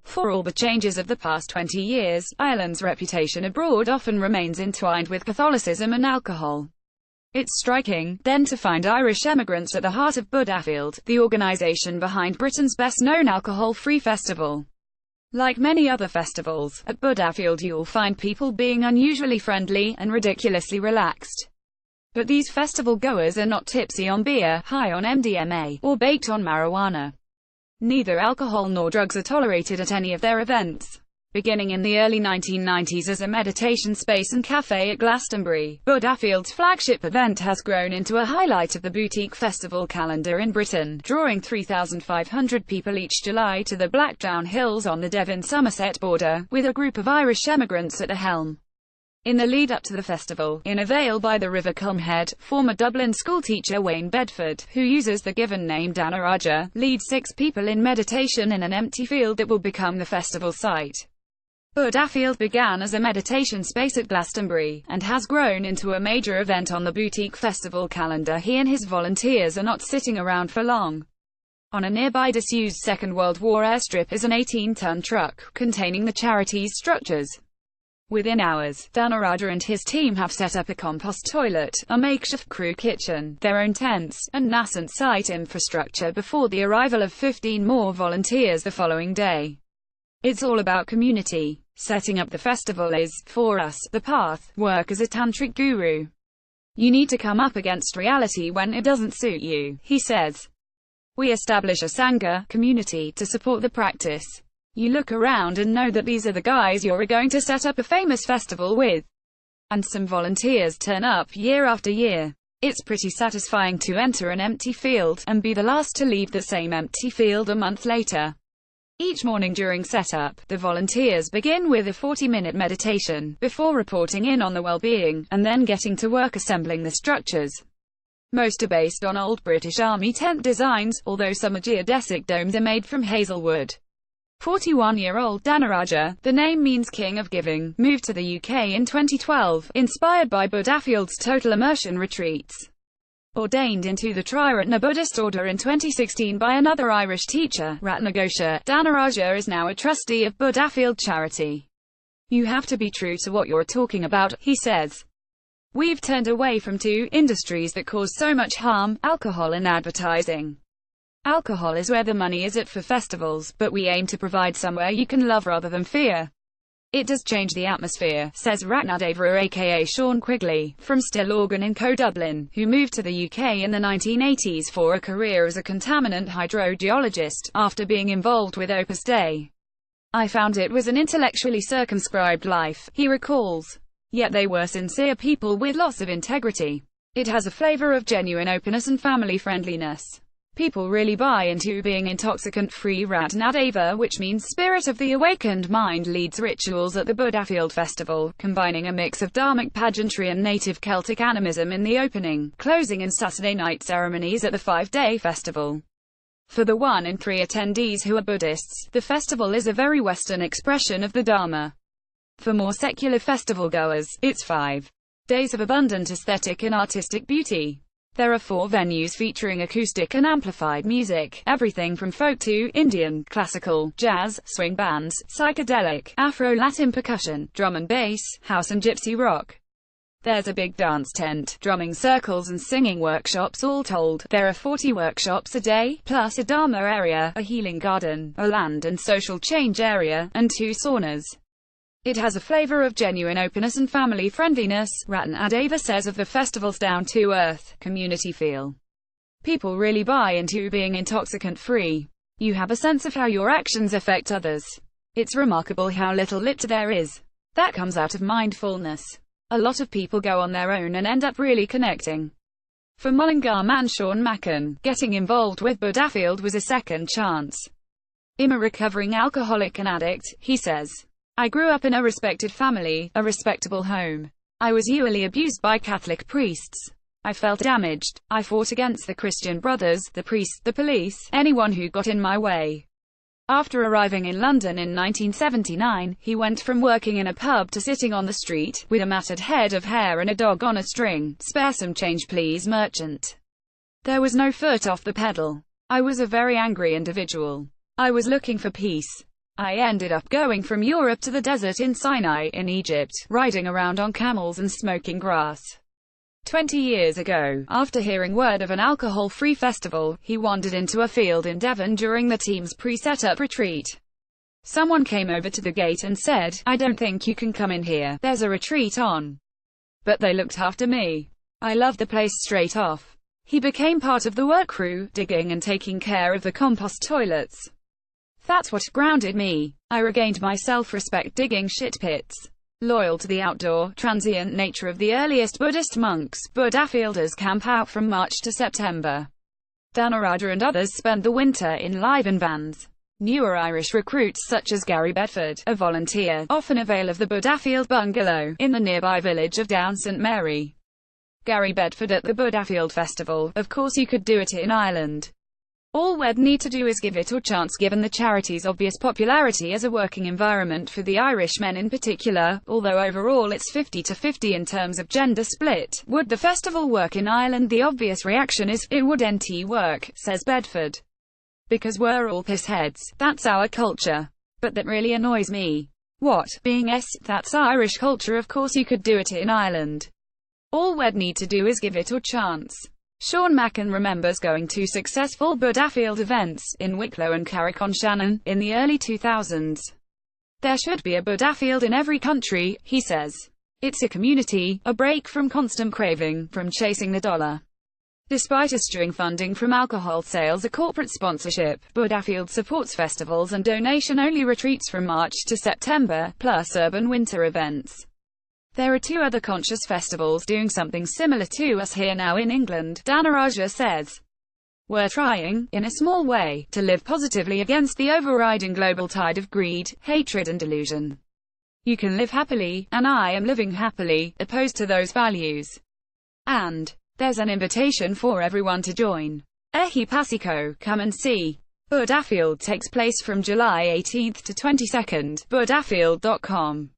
For all the changes of the past 20 years, Ireland's reputation abroad often remains entwined with Catholicism and alcohol. It's striking, then, to find Irish emigrants at the heart of Budafield, the organisation behind Britain's best-known alcohol-free festival. Like many other festivals, at Budafield you'll find people being unusually friendly and ridiculously relaxed. But these festival-goers are not tipsy on beer, high on MDMA, or baked on marijuana. Neither alcohol nor drugs are tolerated at any of their events. Beginning in the early 1990s as a meditation space and cafe at Glastonbury, Budafield's flagship event has grown into a highlight of the boutique festival calendar in Britain, drawing 3,500 people each July to the Blackdown Hills on the Devon-Somerset border, with a group of Irish emigrants at the helm. In the lead-up to the festival, in a vale by the River Culmhead, former Dublin schoolteacher Wayne Bedford, who uses the given name Dhanaraja, leads 6 people in meditation in an empty field that will become the festival site. Budafield began as a meditation space at Glastonbury, and has grown into a major event on the boutique festival calendar. He and his volunteers are not sitting around for long. On a nearby disused Second World War airstrip is an 18-ton truck, containing the charity's structures. Within hours, Dhanaraja and his team have set up a compost toilet, a makeshift crew kitchen, their own tents, and nascent site infrastructure before the arrival of 15 more volunteers the following day. It's all about community. Setting up the festival is, for us, the path. Work as a tantric guru. You need to come up against reality when it doesn't suit you, he says. We establish a Sangha community to support the practice. You look around and know that these are the guys you're going to set up a famous festival with. And some volunteers turn up year after year. It's pretty satisfying to enter an empty field, and be the last to leave the same empty field a month later. Each morning during setup, the volunteers begin with a 40-minute meditation, before reporting in on the well-being, and then getting to work assembling the structures. Most are based on old British Army tent designs, although some are geodesic domes are made from hazelwood. 41-year-old Dhanaraja, the name means King of Giving, moved to the UK in 2012, inspired by Budafield's total immersion retreats. Ordained into the Triratna Buddhist order in 2016 by another Irish teacher, Ratnaghosa, Dhanaraja is now a trustee of Budafield charity. You have to be true to what you're talking about, he says. We've turned away from 2 industries that cause so much harm, alcohol and advertising. Alcohol is where the money is at for festivals, but we aim to provide somewhere you can love rather than fear. It does change the atmosphere, says Ratnadeva aka Sean Quigley, from Stillorgan in Dublin, who moved to the UK in the 1980s for a career as a contaminant hydrogeologist, after being involved with Opus Dei. I found it was an intellectually circumscribed life, he recalls. Yet they were sincere people with lots of integrity. It has a flavour of genuine openness and family friendliness. People really buy into being intoxicant-free. Ratnadeva, which means spirit of the awakened mind, leads rituals at the Budafield festival, combining a mix of dharmic pageantry and native Celtic animism in the opening, closing and Saturday night ceremonies at the 5-day festival. For the 1 in 3 attendees who are Buddhists, the festival is a very Western expression of the Dharma. For more secular festival goers, it's 5 days of abundant aesthetic and artistic beauty. There are 4 venues featuring acoustic and amplified music, everything from folk to Indian, classical, jazz, swing bands, psychedelic, Afro-Latin percussion, drum and bass, house and gypsy rock. There's a big dance tent, drumming circles and singing workshops. All told, there are 40 workshops a day, plus a Dharma area, a healing garden, a land and social change area, and 2 saunas. It has a flavour of genuine openness and family friendliness, Ratnadeva says of the festival's down-to-earth, community feel. People really buy into being intoxicant-free. You have a sense of how your actions affect others. It's remarkable how little lip there is. That comes out of mindfulness. A lot of people go on their own and end up really connecting. For Mullingar man Sean Mackin, getting involved with Budafield was a second chance. I'm a recovering alcoholic and addict, he says. I grew up in a respected family, a respectable home. I was usually abused by Catholic priests. I felt damaged. I fought against the Christian Brothers, the priests, the police, anyone who got in my way. After arriving in London in 1979, he went from working in a pub to sitting on the street, with a matted head of hair and a dog on a string. Spare some change please, merchant. There was no foot off the pedal. I was a very angry individual. I was looking for peace. I ended up going from Europe to the desert in Sinai, in Egypt, riding around on camels and smoking grass. 20 years ago, after hearing word of an alcohol-free festival, he wandered into a field in Devon during the team's pre-set-up retreat. Someone came over to the gate and said, "I don't think you can come in here, there's a retreat on." But they looked after me. I loved the place straight off. He became part of the work crew, digging and taking care of the compost toilets. That's what grounded me. I regained my self-respect digging shit pits. Loyal to the outdoor, transient nature of the earliest Buddhist monks, Buddhafielders camp out from March to September. Dhanarada and others spend the winter in live-in vans. Newer Irish recruits such as Gary Bedford, a volunteer, often avail of the Buddhafield bungalow, in the nearby village of Down St Mary. Gary Bedford at the Buddhafield Festival. Of course you could do it in Ireland. All we'd need to do is give it a chance. Given the charity's obvious popularity as a working environment for the Irishmen in particular, although overall it's 50-50 in terms of gender split, would the festival work in Ireland? The obvious reaction is, it wouldn't work, says Bedford. Because we're all pissheads, that's our culture. But that really annoys me. What, being that's Irish culture? Of course you could do it in Ireland. All we'd need to do is give it a chance. Sean Mackin remembers going to successful Buddhafield events, in Wicklow and Carrick-on-Shannon, in the early 2000s. There should be a Buddhafield in every country, he says. It's a community, a break from constant craving, from chasing the dollar. Despite eschewing funding from alcohol sales or corporate sponsorship, Buddhafield supports festivals and donation-only retreats from March to September, plus urban winter events. There are 2 other conscious festivals doing something similar to us here now in England, Dhanarada says. We're trying, in a small way, to live positively against the overriding global tide of greed, hatred and delusion. You can live happily, and I am living happily, opposed to those values. And there's an invitation for everyone to join. Ehi Pasico, come and see. Buddhafield takes place from July 18th to 22nd, buddhafield.com.